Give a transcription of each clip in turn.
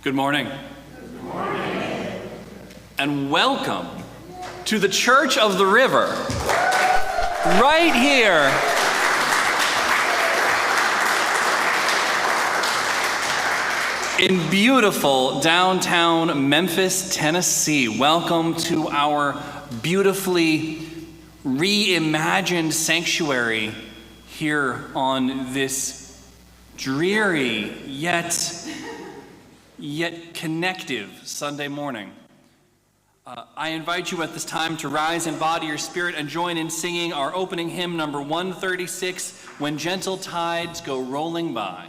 Good morning. Good morning. And welcome to the Church of the River, right here in beautiful downtown Memphis, Tennessee. Welcome to our beautifully reimagined sanctuary here on this dreary yet connective Sunday morning. I invite you at this time to rise in body or spirit and join in singing our opening hymn, number 136, When Gentle Tides Go Rolling By.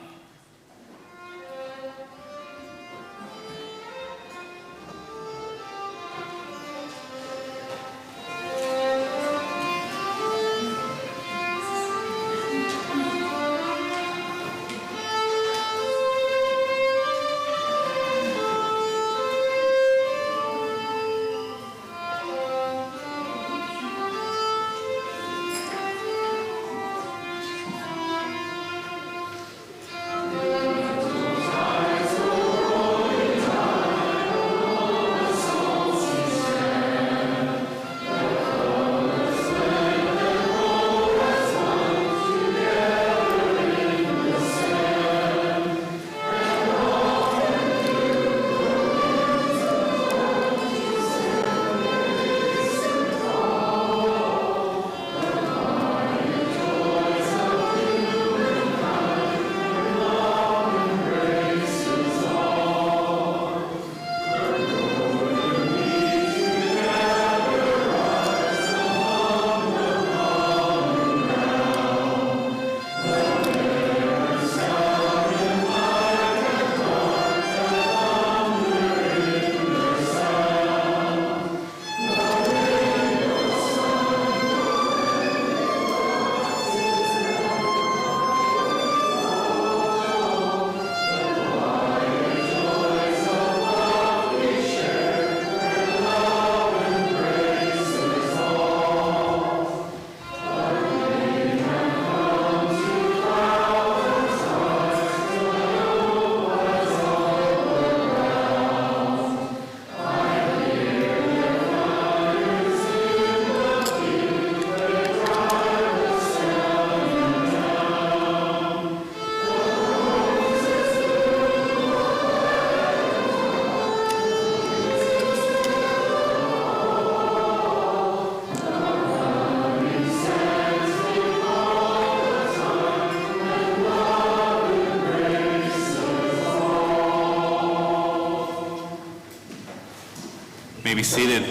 Be seated.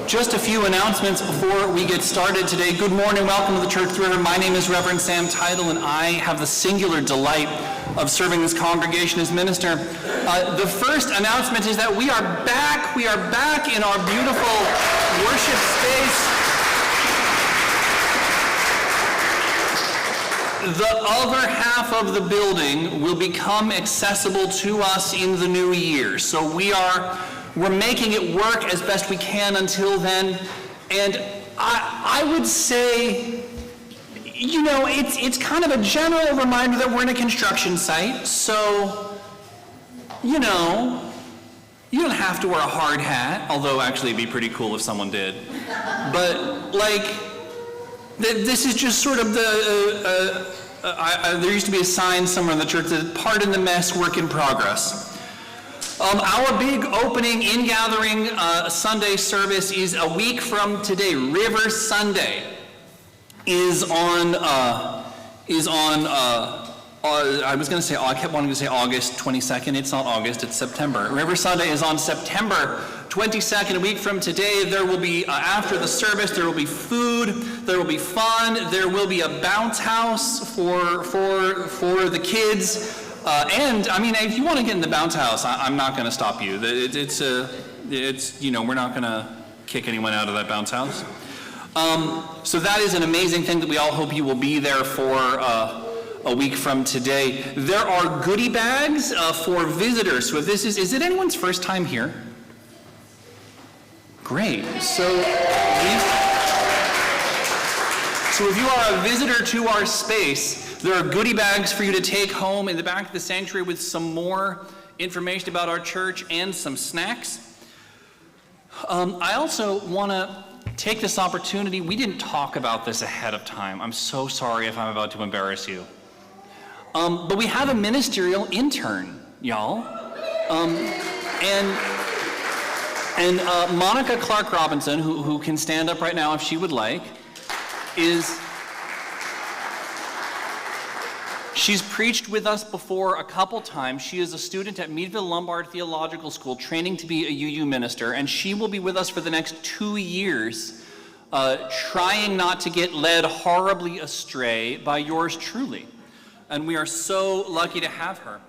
Just a few announcements before we get started today. Good morning, welcome to the Church of the River. My name is Reverend Sam Teitel, and I have the singular delight of serving this congregation as minister. The first announcement is that we are back. We are back in our beautiful worship space. The other half of the building will become accessible to us in the new year. So we're making it work as best we can until then. And I would say, it's kind of a general reminder that we're in a construction site. So, you don't have to wear a hard hat, although actually it'd be pretty cool if someone did. But, this is just sort of there used to be a sign somewhere in the church that pardon the mess, work in progress. Our big opening in-gathering Sunday service is a week from today. River Sunday is on I kept wanting to say August 22nd. It's not August, it's September. River Sunday is on September 22nd, a week from today. There will be, after the service, there will be food, there will be fun, there will be a bounce house for the kids. If you want to get in the bounce house, I'm not going to stop you. We're not going to kick anyone out of that bounce house. So that is an amazing thing that we all hope you will be there for a week from today. There are goodie bags for visitors. So if is it anyone's first time here? Great. So if you are a visitor to our space, there are goodie bags for you to take home in the back of the sanctuary with some more information about our church, and some snacks. I also want to take this opportunity. We didn't talk about this ahead of time. I'm so sorry if I'm about to embarrass you. But we have a ministerial intern, y'all. And Monica Clark Robinson, who can stand up right now if she would like, she's preached with us before a couple times. She is a student at Meadville Lombard Theological School, training to be a UU minister, and she will be with us for the next 2 years, trying not to get led horribly astray by yours truly. And we are so lucky to have her.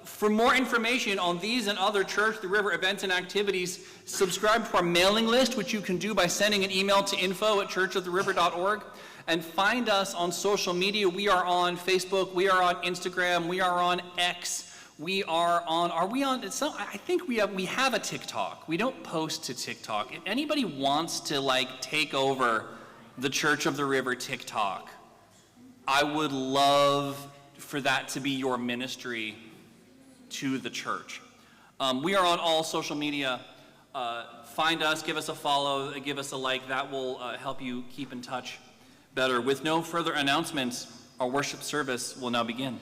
For more information on these and other Church of the River events and activities, subscribe to our mailing list, which you can do by sending an email to info@churchoftheriver.org. And find us on social media. We are on Facebook, we are on Instagram, we are on X, we are on, I think we have a TikTok. We don't post to TikTok. If anybody wants to take over the Church of the River TikTok, I would love for that to be your ministry to the church. We are on all social media. Find us, give us a follow, give us a like. That will help you keep in touch better. With no further announcements, our worship service will now begin.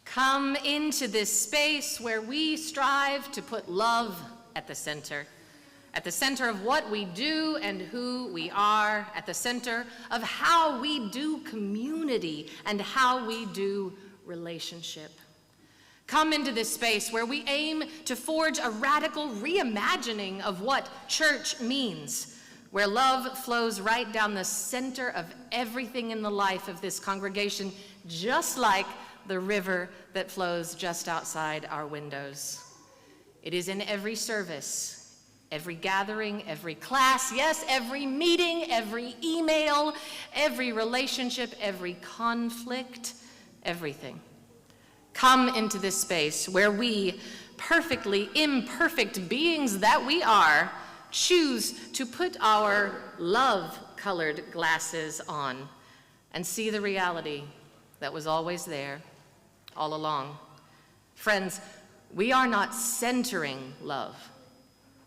Come into this space where we strive to put love at the center of what we do and who we are, at the center of how we do community and how we do relationship. Come into this space where we aim to forge a radical reimagining of what church means, where love flows right down the center of everything in the life of this congregation, just like the river that flows just outside our windows. It is in every service, every gathering, every class, yes, every meeting, every email, every relationship, every conflict, everything. Come into this space where we, perfectly imperfect beings that we are, choose to put our love-colored glasses on and see the reality that was always there all along. Friends, we are not centering love.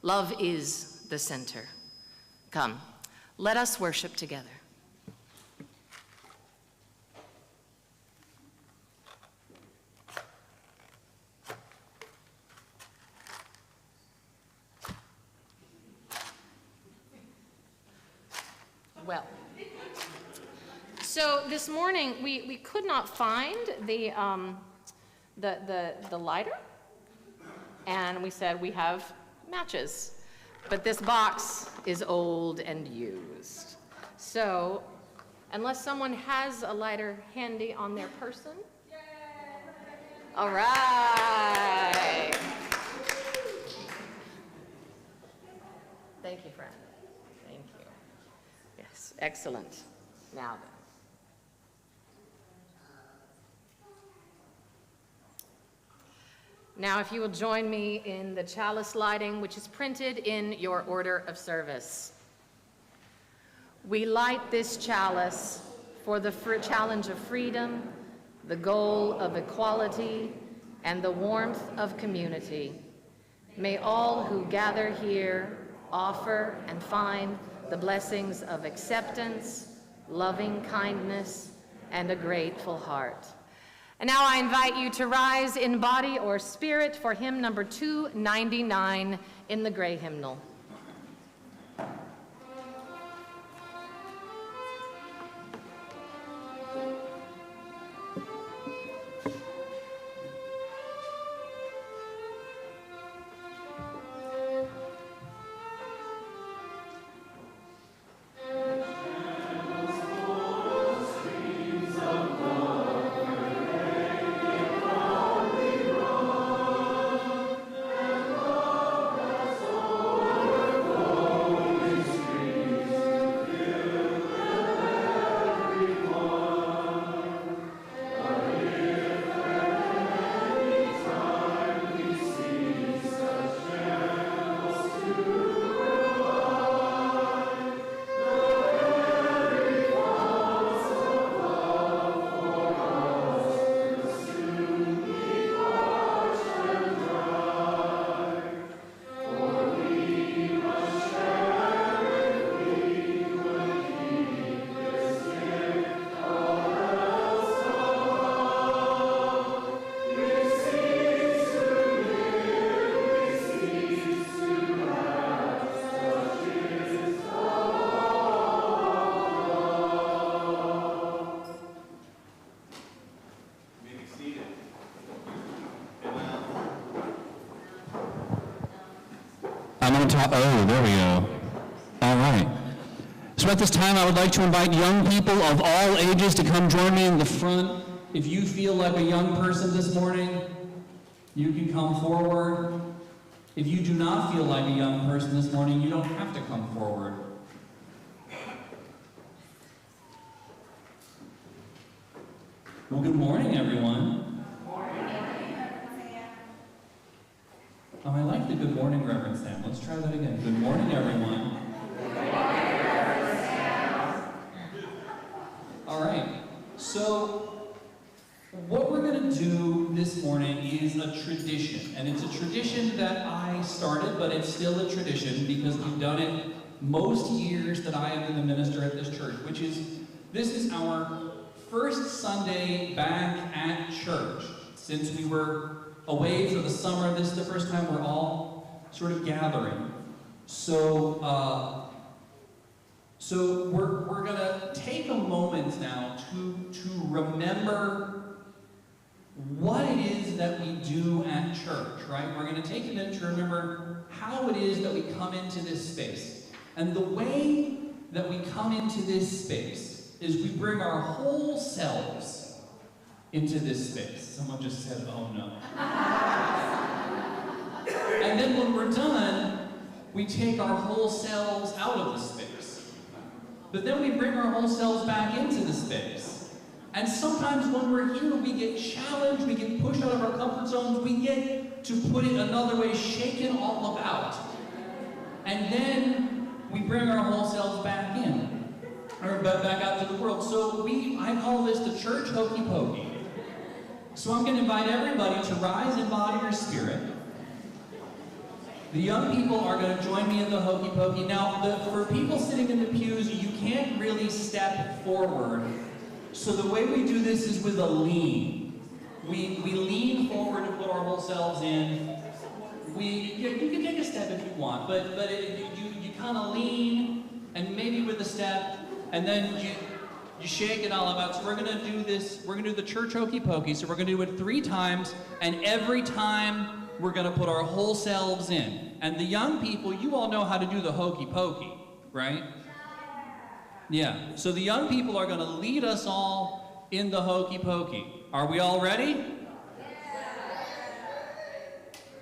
Love is the center. Come, let us worship together. Well, so this morning we could not find the lighter, and we said we have matches, but this box is old and used. So unless someone has a lighter handy on their person. All right. Thank you, friend. Thank you. Yes, excellent. Now then. Now, if you will join me in the chalice lighting, which is printed in your order of service. We light this chalice for the challenge of freedom, the goal of equality, and the warmth of community. May all who gather here offer and find the blessings of acceptance, loving kindness, and a grateful heart. And now I invite you to rise in body or spirit for hymn number 299 in the gray hymnal. Thank you. I'm going to talk. Oh, there we go. All right. So at this time, I would like to invite young people of all ages to come join me in the front. If you feel like a young person this morning, you can come forward. If you do not feel like a young person this morning, you don't have to come forward. Well, good morning, everyone. Good morning. Oh, I like the good morning, Reverend Sam. Let's try that again. Good morning, everyone. Good morning, Reverend Sam. All right. So, what we're going to do this morning is a tradition. And it's a tradition that I started, but it's still a tradition because we've done it most years that I have been the minister at this church, which is, this is our first Sunday back at church since we were away for the summer. This is the first time we're all sort of gathering. So we're gonna take a moment now to remember what it is that we do at church, right? We're gonna take a minute to remember how it is that we come into this space. And the way that we come into this space is we bring our whole selves into this space. Someone just said, oh no. And then when we're done, we take our whole selves out of the space. But then we bring our whole selves back into the space. And sometimes when we're here, we get challenged, we get pushed out of our comfort zones, we get, to put it another way, shaken all about. And then we bring our whole selves back in. Or back out to the world. So I call this the church hokey pokey. So I'm going to invite everybody to rise in body or spirit. The young people are going to join me in the hokey pokey. Now, for people sitting in the pews, you can't really step forward. So the way we do this is with a lean. We lean forward to put our whole selves in. You can take a step if you want, but you kind of lean, and maybe with a step, and then you shake it all about. So we're going to do this, we're going to do the church hokey pokey. So we're going to do it 3 times, and every time we're going to put our whole selves in. And the young people, you all know how to do the hokey pokey, right? Yeah. So the young people are going to lead us all in the hokey pokey. Are we all ready?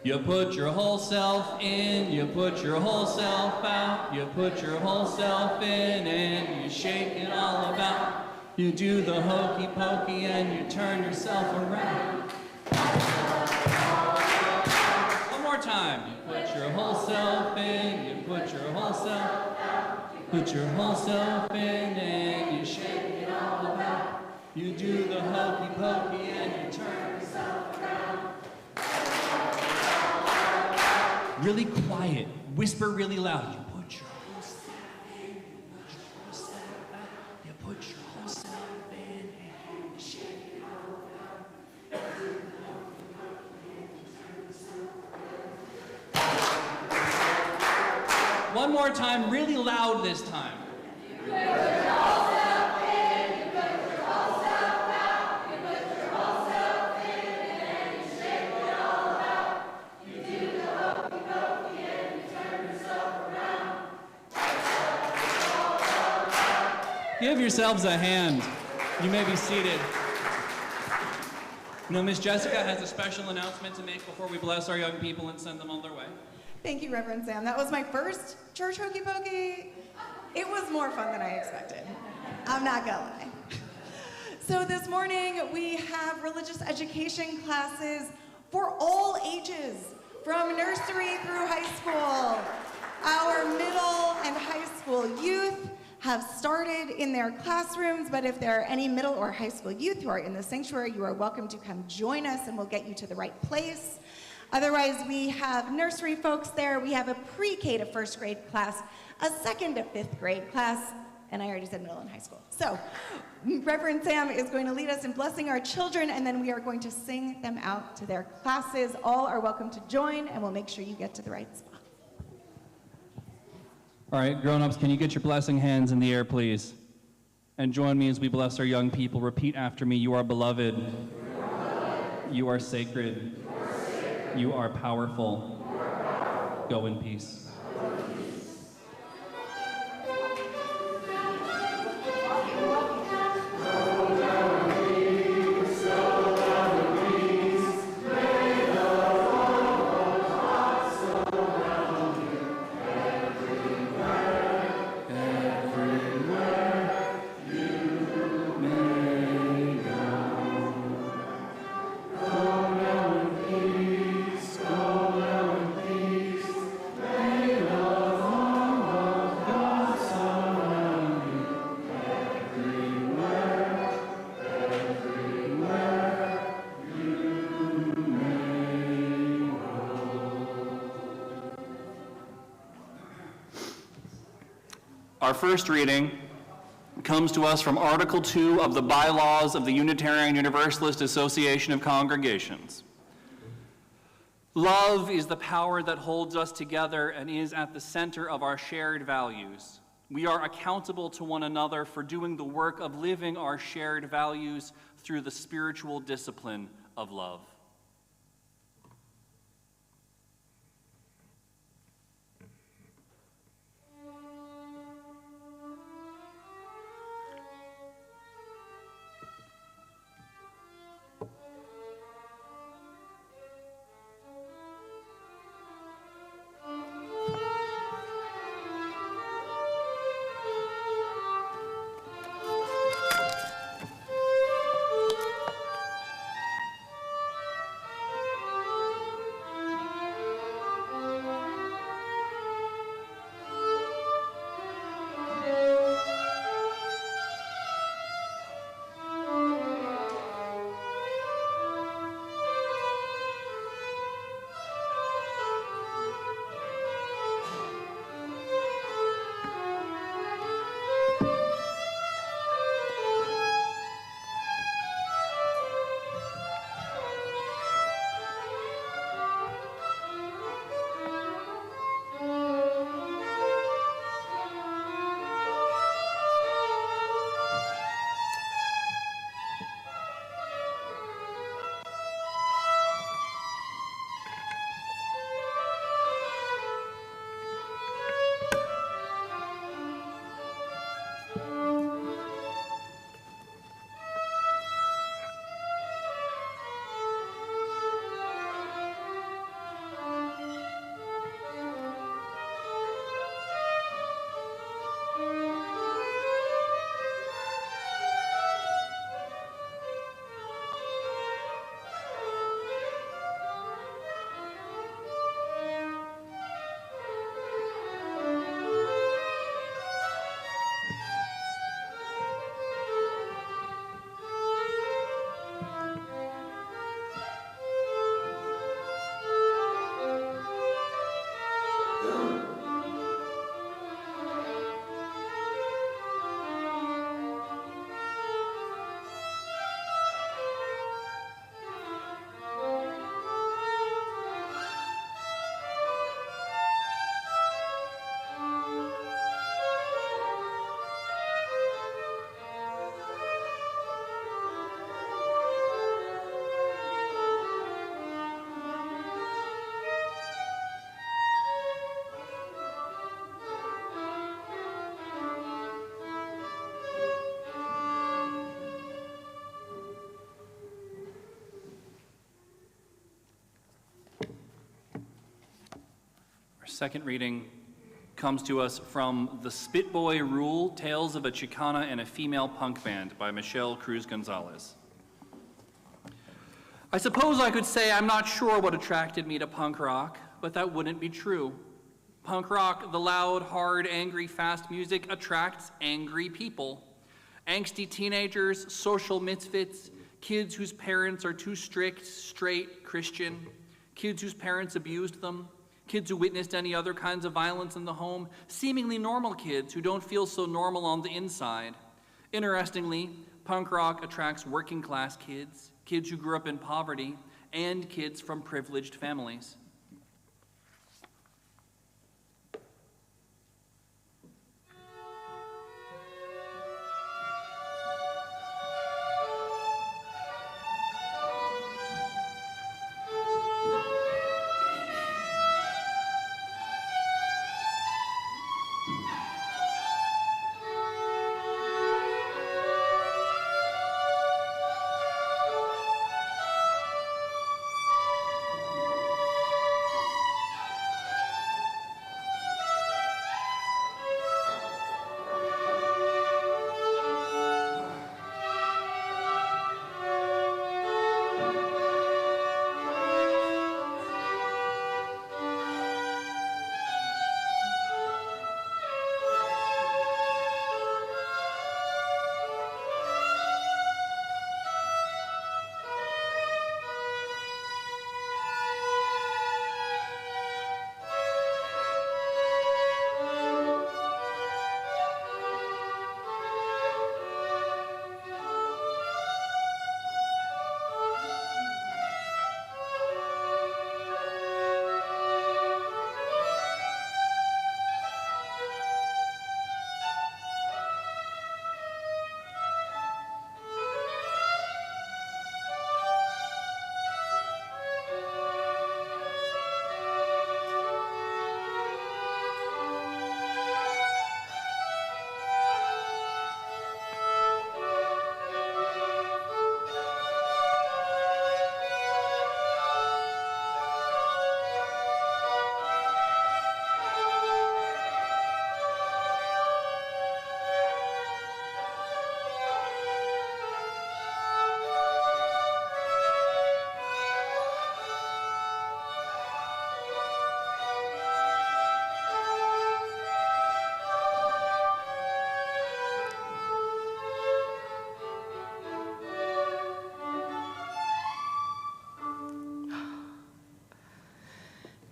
You put your whole self in, you put your whole self out, you put your whole self in and you shake it all about. You do the hokey pokey and you turn yourself around. One more time. You put your whole self in, you put your whole self out, put your whole self in and you shake it all about. You do the hokey pokey and you turn yourself around. Really quiet, whisper really loud. You put your whole self in, you put your whole self out, you put your whole self in, and you shake it all out. One more time, really loud this time. You put your whole self in, you put your whole self out, you put your whole self in, and you shake it all about. You do the hokey pokey and you turn yourself around. Give yourselves a hand. You may be seated. You know, Miss Jessica has a special announcement to make before we bless our young people and send them on their way. Thank you, Reverend Sam. That was my first church hokey pokey. It was more fun than I expected. I'm not gonna lie. So this morning we have religious education classes for all ages, from nursery through high school. Our middle and high school youth have started in their classrooms, but if there are any middle or high school youth who are in the sanctuary, you are welcome to come join us and we'll get you to the right place. Otherwise, we have nursery folks there. We have a pre-K to first grade class, a second to fifth grade class, and I already said middle and high school. So Reverend Sam is going to lead us in blessing our children, and then we are going to sing them out to their classes. All are welcome to join, and we'll make sure you get to the right spot. All right, grown-ups, can you get your blessing hands in the air, please? And join me as we bless our young people. Repeat after me. You are beloved. You are sacred. You are powerful. Go in peace. Our first reading comes to us from Article 2 of the Bylaws of the Unitarian Universalist Association of Congregations. Love is the power that holds us together and is at the center of our shared values. We are accountable to one another for doing the work of living our shared values through the spiritual discipline of love. Second reading comes to us from The Spit Boy Rule, Tales of a Chicana and a Female Punk Band by Michelle Cruz Gonzalez. I suppose I could say I'm not sure what attracted me to punk rock, but that wouldn't be true. Punk rock, the loud, hard, angry, fast music, attracts angry people. Angsty teenagers, social misfits, kids whose parents are too strict, straight, Christian, kids whose parents abused them, kids who witnessed any other kinds of violence in the home, seemingly normal kids who don't feel so normal on the inside. Interestingly, punk rock attracts working class kids, kids who grew up in poverty, and kids from privileged families.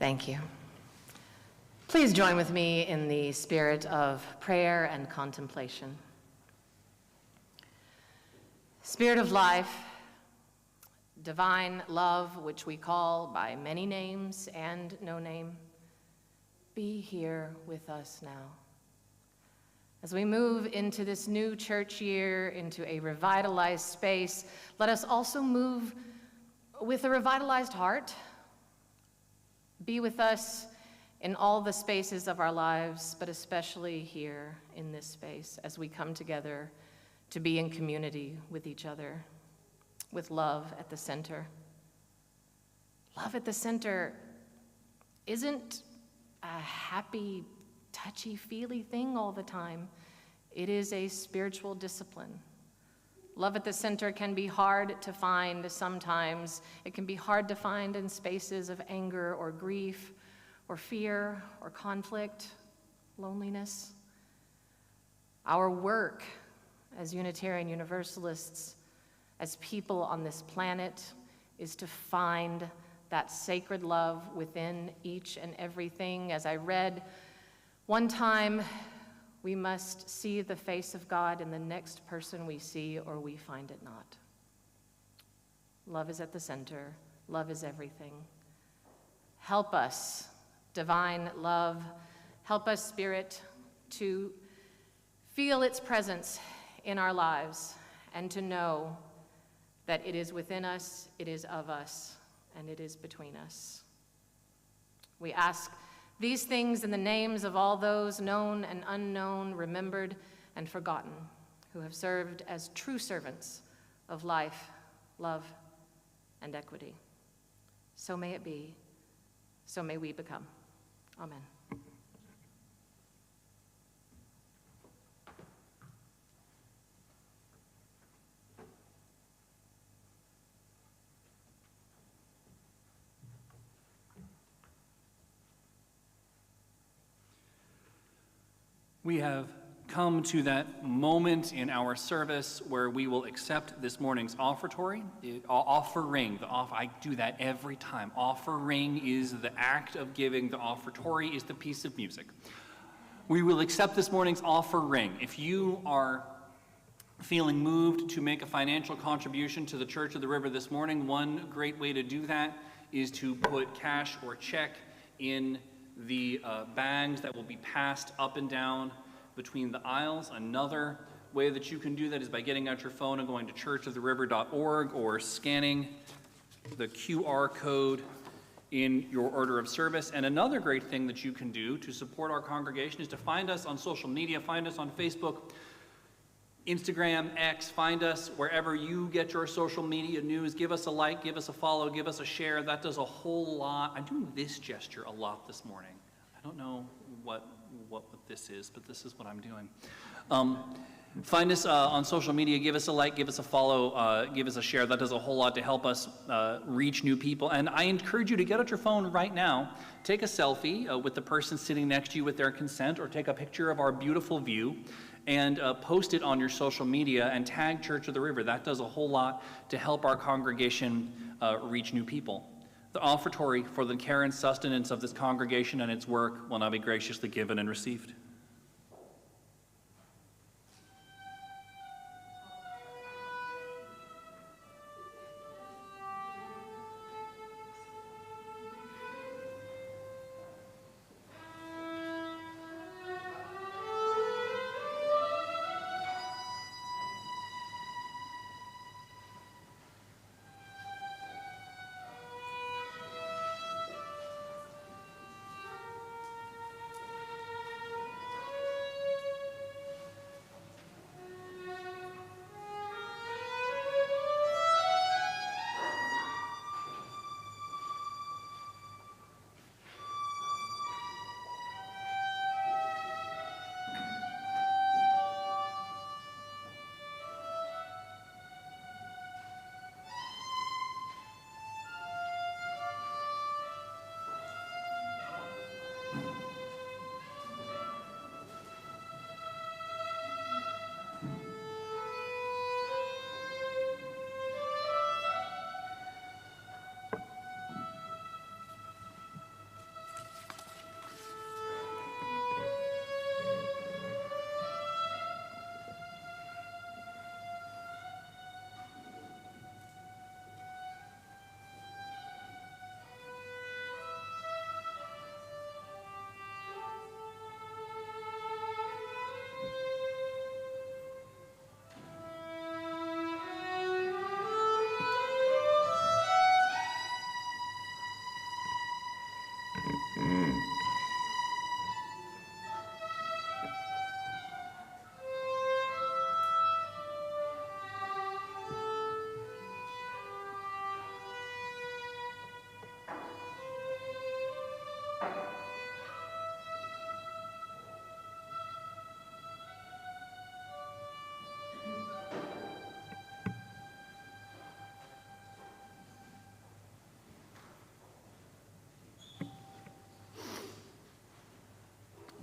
Thank you. Please join with me in the spirit of prayer and contemplation. Spirit of life, divine love, which we call by many names and no name, be here with us now. As we move into this new church year, into a revitalized space, let us also move with a revitalized heart. Be with us in all the spaces of our lives, but especially here in this space as we come together to be in community with each other, with love at the center. Love at the center isn't a happy, touchy-feely thing all the time. It is a spiritual discipline. Love at the center can be hard to find sometimes. It can be hard to find in spaces of anger or grief or fear or conflict, loneliness. Our work as Unitarian Universalists, as people on this planet, is to find that sacred love within each and everything. As I read one time, we must see the face of God in the next person we see, or we find it not. Love is at the center. Love is everything. Help us, divine love. Help us, Spirit, to feel its presence in our lives and to know that it is within us, it is of us, and it is between us. We ask these things in the names of all those known and unknown, remembered and forgotten, who have served as true servants of life, love, and equity. So may it be, so may we become. Amen. We have come to that moment in our service where we will accept this morning's offertory, offering. I do that every time. Offering is the act of giving. The offertory is the piece of music. We will accept this morning's offering. If you are feeling moved to make a financial contribution to the Church of the River this morning, one great way to do that is to put cash or check in the bags that will be passed up and down between the aisles. Another way that you can do that is by getting out your phone and going to churchoftheriver.org or scanning the QR code in your order of service. And another great thing that you can do to support our congregation is to find us on social media, find us on Facebook, Instagram, X, find us wherever you get your social media news. Give us a like, give us a follow, give us a share. That does a whole lot. I'm doing this gesture a lot this morning. I don't know what this is, but this is what I'm doing. Find us on social media, give us a like, give us a follow, give us a share. That does a whole lot to help us reach new people. And I encourage you to get out your phone right now, take a selfie with the person sitting next to you with their consent, or take a picture of our beautiful view and post it on your social media and tag Church of the River. That does a whole lot to help our congregation reach new people. The offertory for the care and sustenance of this congregation and its work will now be graciously given and received.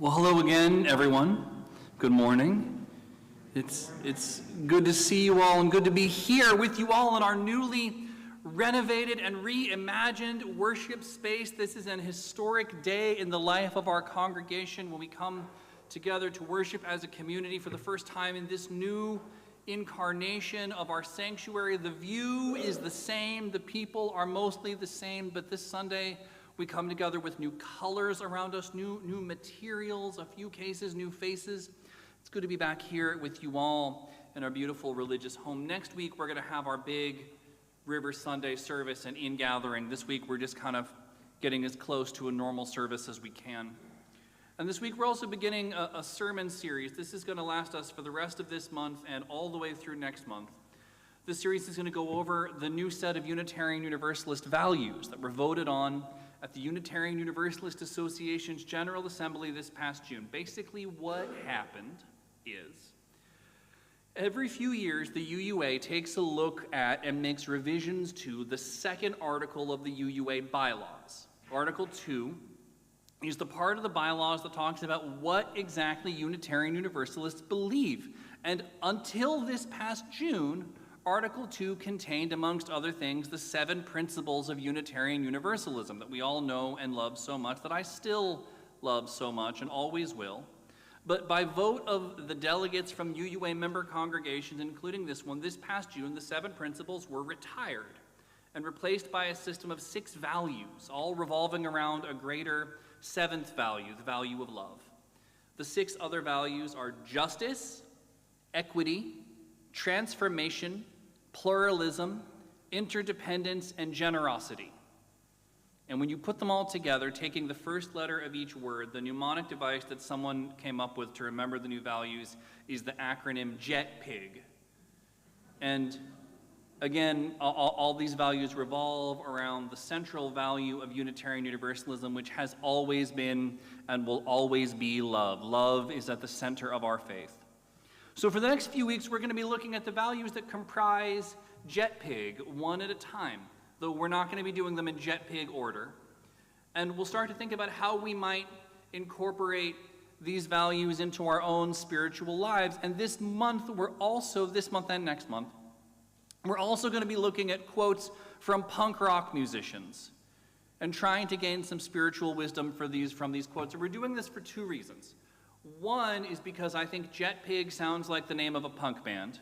Well, hello again, everyone. Good morning. It's good to see you all and good to be here with you all in our newly renovated and reimagined worship space. This is an historic day in the life of our congregation when we come together to worship as a community for the first time in this new incarnation of our sanctuary. The view is the same, the people are mostly the same, but this Sunday we come together with new colors around us, new materials, a few cases, new faces. It's good to be back here with you all in our beautiful religious home. Next week we're going to have our big River Sunday service and in-gathering. This week we're just kind of getting as close to a normal service as we can. And this week we're also beginning a sermon series. This is going to last us for the rest of this month and all the way through next month. This series is going to go over the new set of Unitarian Universalist values that were voted on at the Unitarian Universalist Association's General Assembly this past June. Basically what happened is every few years the UUA takes a look at and makes revisions to the second article of the UUA bylaws. Article 2 is the part of the bylaws that talks about what exactly Unitarian Universalists believe. And until this past June, Article 2 contained, amongst other things, the 7 principles of Unitarian Universalism that we all know and love so much, that I still love so much and always will. But by vote of the delegates from UUA member congregations, including this one, this past June, the 7 principles were retired and replaced by a system of 6 values, all revolving around a greater 7th value, the value of love. The 6 other values are justice, equity, transformation, pluralism, interdependence, and generosity. And when you put them all together, taking the first letter of each word, the mnemonic device that someone came up with to remember the new values is the acronym JETPIG. And again, all these values revolve around the central value of Unitarian Universalism, which has always been and will always be love. Love is at the center of our faith. So for the next few weeks, we're going to be looking at the values that comprise JETPIG one at a time, though we're not going to be doing them in JETPIG order. And we'll start to think about how we might incorporate these values into our own spiritual lives. And this month and next month, we're also going to be looking at quotes from punk rock musicians and trying to gain some spiritual wisdom from these quotes. And we're doing this for 2 reasons. One is because I think JETPIG sounds like the name of a punk band,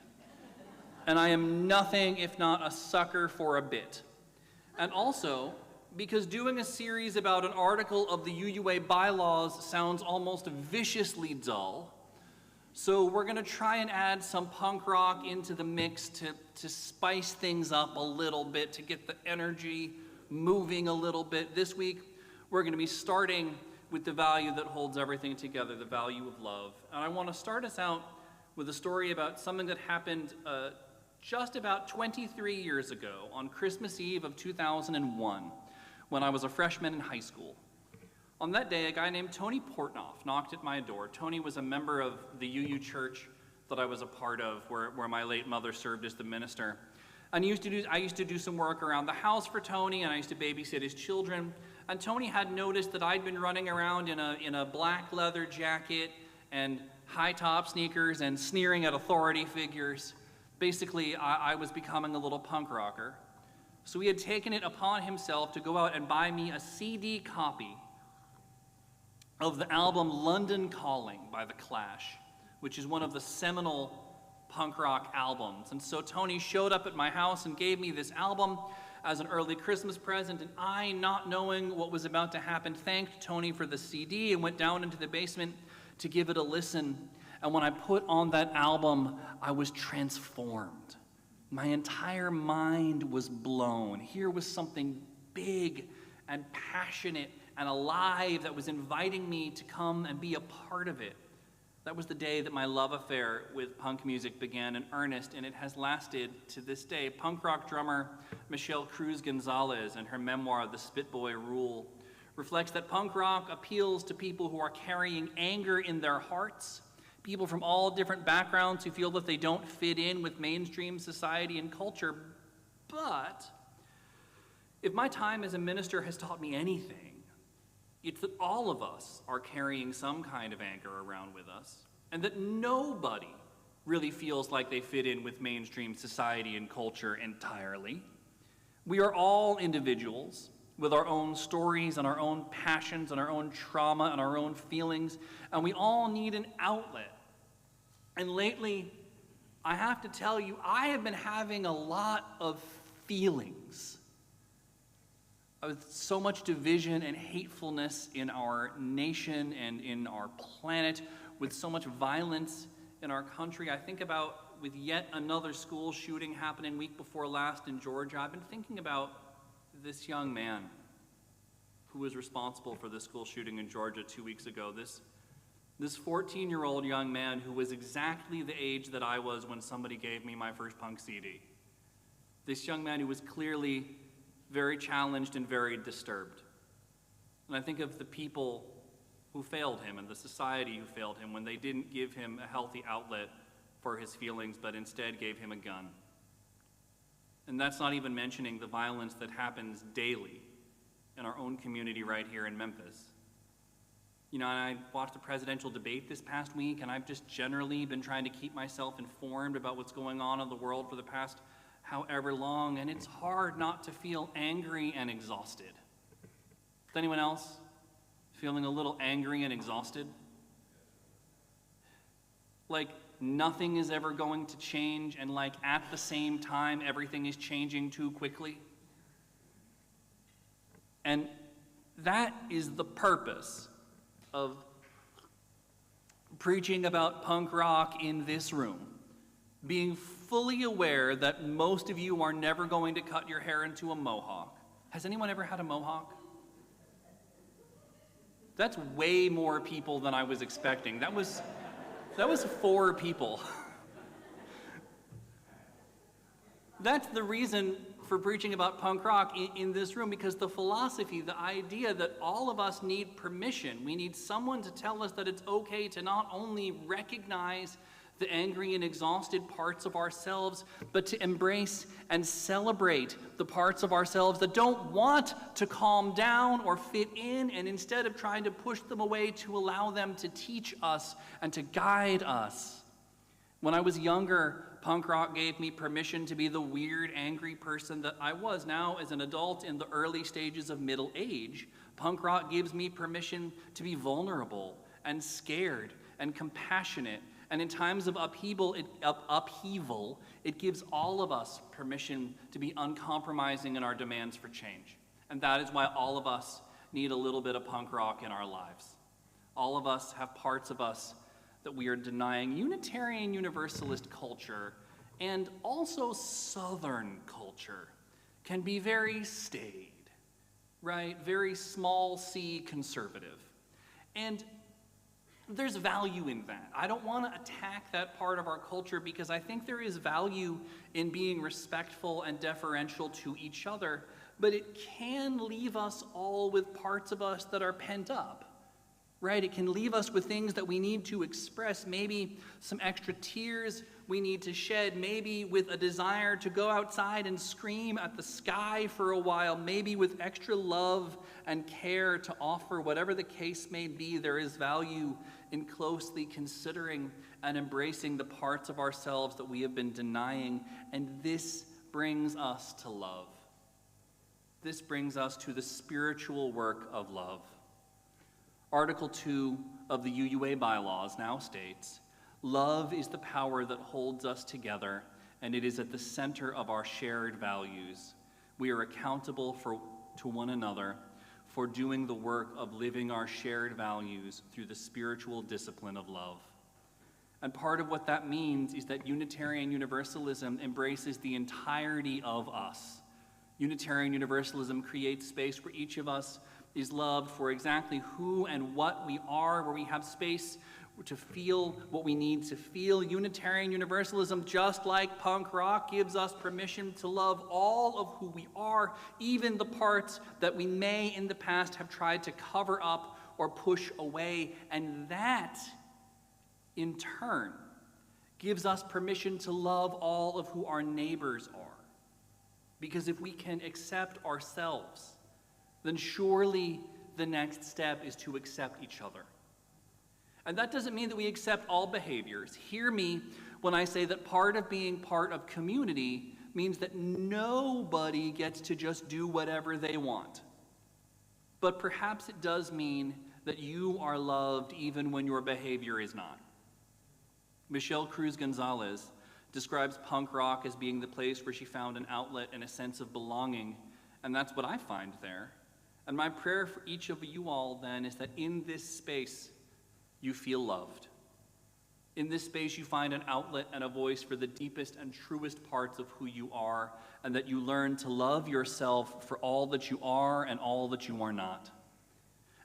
and I am nothing if not a sucker for a bit. And also because doing a series about an article of the UUA bylaws sounds almost viciously dull. So we're going to try and add some punk rock into the mix to spice things up a little bit, to get the energy moving a little bit. This week, we're going to be starting with the value that holds everything together, the value of love. And I want to start us out with a story about something that happened just about 23 years ago on Christmas Eve of 2001, when I was a freshman in high school. On that day, a guy named Tony Portnoff knocked at my door. Tony was a member of the UU church that I was a part of, where my late mother served as the minister. And I used to do some work around the house for Tony, and I used to babysit his children. And Tony had noticed that I'd been running around in a black leather jacket and high-top sneakers and sneering at authority figures. Basically, I was becoming a little punk rocker. So he had taken it upon himself to go out and buy me a CD copy of the album London Calling by The Clash, which is one of the seminal punk rock albums. And so Tony showed up at my house and gave me this album as an early Christmas present, and I, not knowing what was about to happen, thanked Tony for the CD and went down into the basement to give it a listen. And when I put on that album, I was transformed. My entire mind was blown. Here was something big and passionate and alive that was inviting me to come and be a part of it. That was the day that my love affair with punk music began in earnest, and it has lasted to this day. Punk rock drummer Michelle Cruz Gonzalez, in her memoir, The Spitboy Rule, reflects that punk rock appeals to people who are carrying anger in their hearts, people from all different backgrounds who feel that they don't fit in with mainstream society and culture. But if my time as a minister has taught me anything, it's that all of us are carrying some kind of anger around with us, and that nobody really feels like they fit in with mainstream society and culture entirely. We are all individuals with our own stories and our own passions and our own trauma and our own feelings, and we all need an outlet. And lately, I have to tell you, I have been having a lot of feelings. With so much division and hatefulness in our nation and in our planet, with so much violence in our country. I think about with yet another school shooting happening week before last in Georgia. I've been thinking about this young man who was responsible for the school shooting in Georgia 2 weeks ago. This 14-year-old young man who was exactly the age that I was when somebody gave me my first punk CD. This young man who was clearly very challenged and very disturbed. And I think of the people who failed him and the society who failed him when they didn't give him a healthy outlet for his feelings, but instead gave him a gun. And that's not even mentioning the violence that happens daily in our own community right here in Memphis. You know, and I watched the presidential debate this past week, and I've just generally been trying to keep myself informed about what's going on in the world for the past however long, and it's hard not to feel angry and exhausted. Is anyone else feeling a little angry and exhausted? Like nothing is ever going to change, and like at the same time everything is changing too quickly? And that is the purpose of preaching about punk rock in this room. Being fully aware that most of you are never going to cut your hair into a mohawk. Has anyone ever had a mohawk? That's way more people than I was expecting. That was 4 people. That's the reason for preaching about punk rock in this room, because the philosophy, the idea that all of us need permission. We need someone to tell us that it's okay to not only recognize the angry and exhausted parts of ourselves, but to embrace and celebrate the parts of ourselves that don't want to calm down or fit in, and instead of trying to push them away, to allow them to teach us and to guide us. When I was younger, punk rock gave me permission to be the weird, angry person that I was. Now, as an adult in the early stages of middle age, punk rock gives me permission to be vulnerable and scared and compassionate. And in times of upheaval, it gives all of us permission to be uncompromising in our demands for change. And that is why all of us need a little bit of punk rock in our lives. All of us have parts of us that we are denying. Unitarian Universalist culture and also Southern culture can be very staid, right? Very small c conservative. And there's value in that. I don't want to attack that part of our culture, because I think there is value in being respectful and deferential to each other, but it can leave us all with parts of us that are pent up, right? It can leave us with things that we need to express, maybe some extra tears we need to shed, maybe with a desire to go outside and scream at the sky for a while, maybe with extra love and care to offer. Whatever the case may be, there is value in closely considering and embracing the parts of ourselves that we have been denying, and this brings us to love. This brings us to the spiritual work of love. Article 2 of the UUA bylaws now states, "Love is the power that holds us together, and it is at the center of our shared values. We are accountable to one another for doing the work of living our shared values through the spiritual discipline of love." And part of what that means is that Unitarian Universalism embraces the entirety of us. Unitarian Universalism creates space where each of us is loved for exactly who and what we are, where we have space to feel what we need to feel. Unitarian Universalism, just like punk rock, gives us permission to love all of who we are, even the parts that we may in the past have tried to cover up or push away. And that, in turn, gives us permission to love all of who our neighbors are. Because if we can accept ourselves, then surely the next step is to accept each other. And that doesn't mean that we accept all behaviors. Hear me when I say that part of being part of community means that nobody gets to just do whatever they want. But perhaps it does mean that you are loved even when your behavior is not. Michelle Cruz Gonzalez describes punk rock as being the place where she found an outlet and a sense of belonging, and that's what I find there. And my prayer for each of you all then is that in this space you feel loved. In this space you find an outlet and a voice for the deepest and truest parts of who you are, and that you learn to love yourself for all that you are and all that you are not.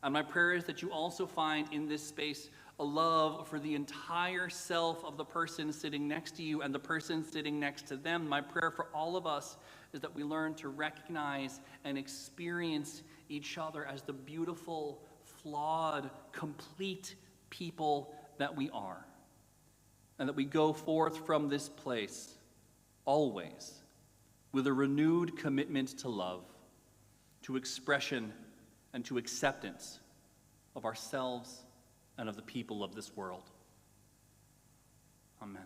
And my prayer is that you also find in this space a love for the entire self of the person sitting next to you and the person sitting next to them. My prayer for all of us is that we learn to recognize and experience each other as the beautiful, flawed, complete people that we are. And that we go forth from this place always with a renewed commitment to love, to expression, and to acceptance of ourselves and of the people of this world. Amen.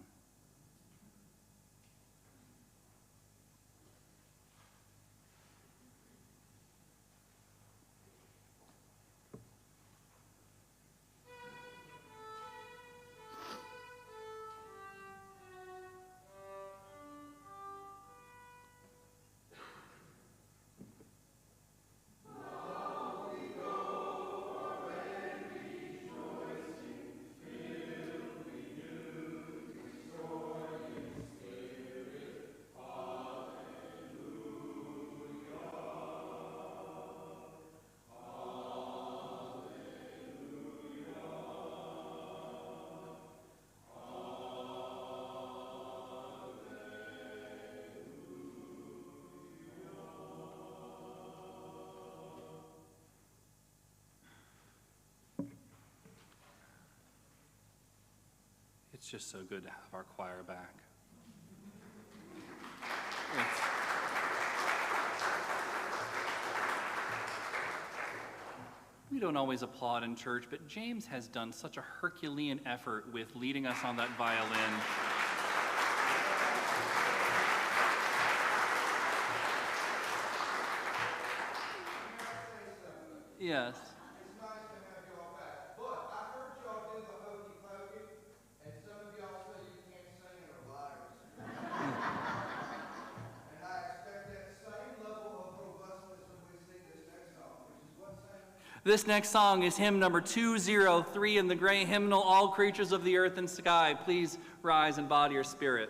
It's just so good to have our choir back. We don't always applaud in church, but James has done such a Herculean effort with leading us on that violin. Yes. It's nice to have y'all back. But I heard y'all do the hokey pokey, and some of y'all say you can't sing and are liars. And I expect that same level of robustness when we sing this next song, which is what song? This next song is hymn number 203 in the gray hymnal, All Creatures of the Earth and Sky. Please rise and body your spirit.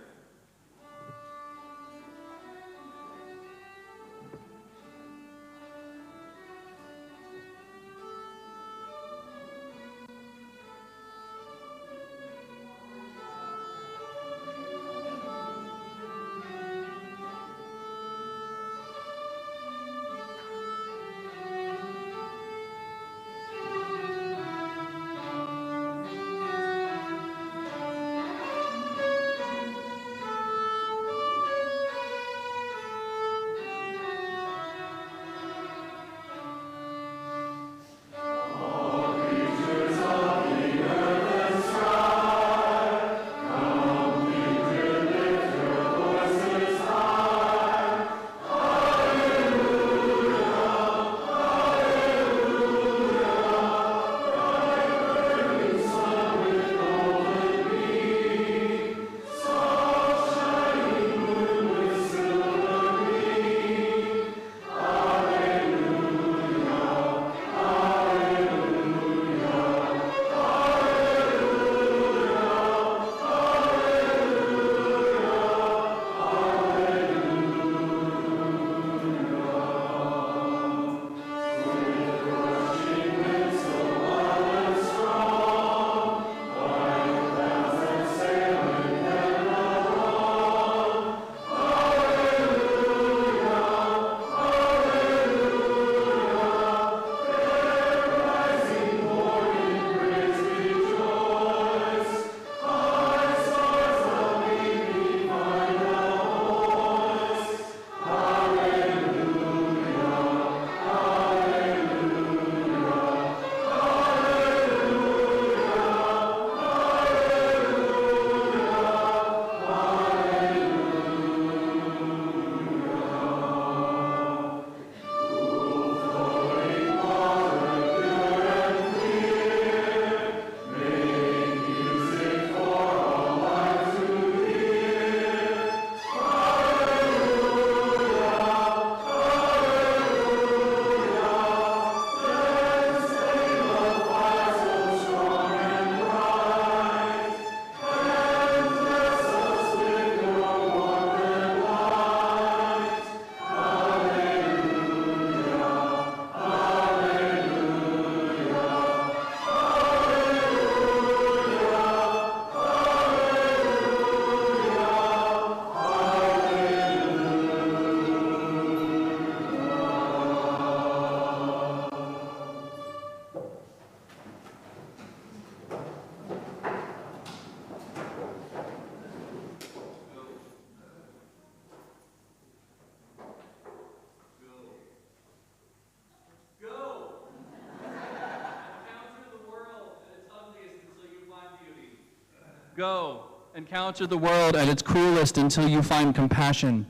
Go, encounter the world at its cruelest until you find compassion.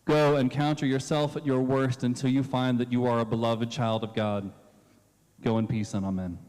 Go, encounter yourself at your worst until you find that you are a beloved child of God. Go in peace and amen.